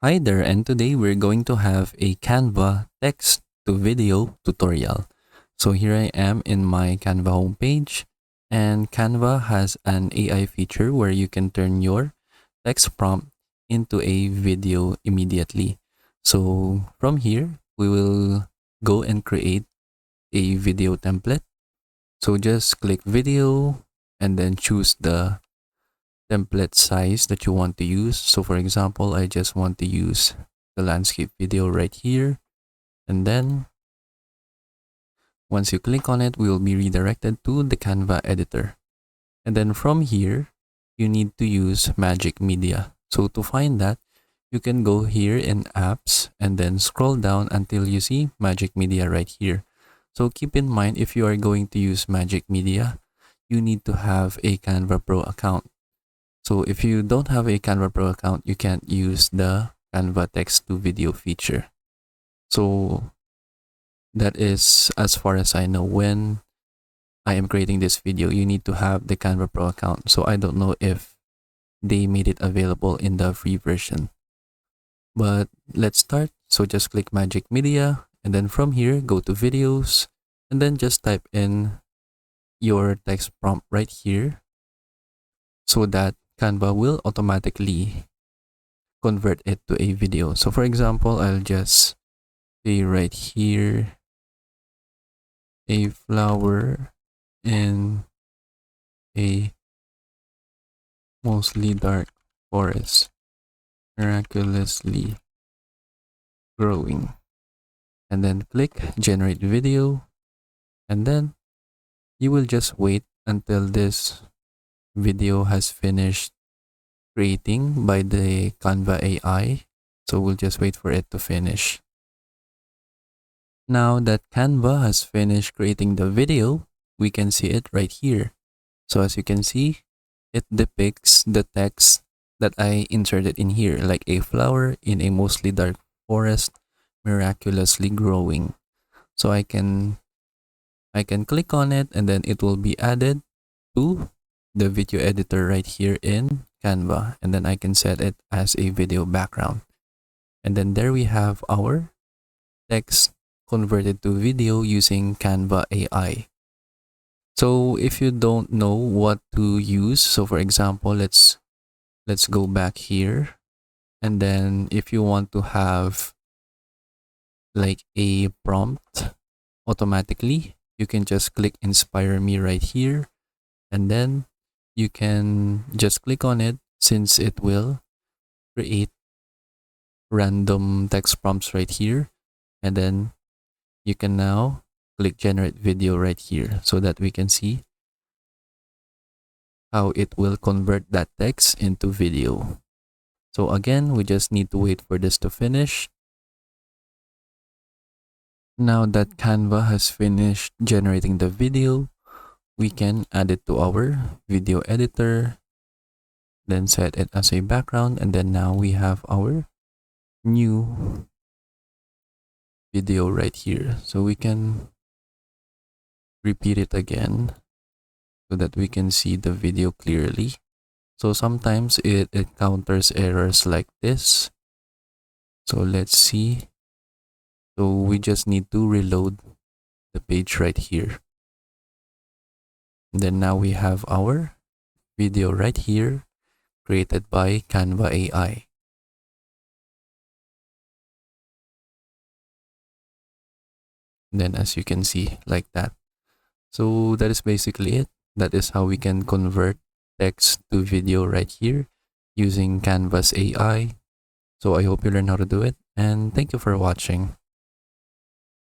Hi there, and today we're going to have a Canva text to video tutorial. So here I am in my Canva homepage, and Canva has an AI feature where you can turn your text prompt into a video immediately. So from here, we will go and create a video template. So just click video and then choose the template size that you want to use. So for example, I just want to use the landscape video right here. And then once you click on it, we will be redirected to the Canva editor. And then from here, you need to use Magic Media. So to find that, you can go here in apps and then scroll down until you see Magic Media right here. So keep in mind, if you are going to use Magic Media, you need to have a Canva Pro account. So if you don't have a Canva Pro account, you can't use the Canva text to video feature. So that is as far as I know. When I am creating this video, you need to have the Canva Pro account. So I don't know if they made it available in the free version. But let's start. So just click Magic Media, and then from here, go to videos, and then just type in your text prompt right here so that Canva will automatically convert it to a video. So for example, I'll just say right here, a flower in a mostly dark forest, miraculously growing. And then click generate video, and then you will just wait until this video has finished creating by the Canva AI. So we'll just wait for it to finish. Now that Canva has finished creating the video, we can see it right here. So as you can see, it depicts the text that I inserted in here, like a flower in a mostly dark forest, miraculously growing. So I can click on it, and then it will be added to the video editor right here in Canva, and then I can set it as a video background. And then there we have our text converted to video using Canva AI. So if you don't know what to use, so for example, let's go back here, and then if you want to have like a prompt automatically, you can just click Inspire Me right here, and then you can just click on it, since it will create random text prompts right here. And then you can now click generate video right here so that we can see how it will convert that text into video. So again, we just need to wait for this to finish. Now that Canva has finished generating the video, we can add it to our video editor, then set it as a background, and then now we have our new video right here. So we can repeat it again so that we can see the video clearly. So sometimes it encounters errors like this. So let's see. So we just need to reload the page right here. And then now we have our video right here created by Canva AI. And then as you can see, like that. So that is basically it. That is how we can convert text to video right here using Canva's AI. So I hope you learn how to do it, and thank you for watching.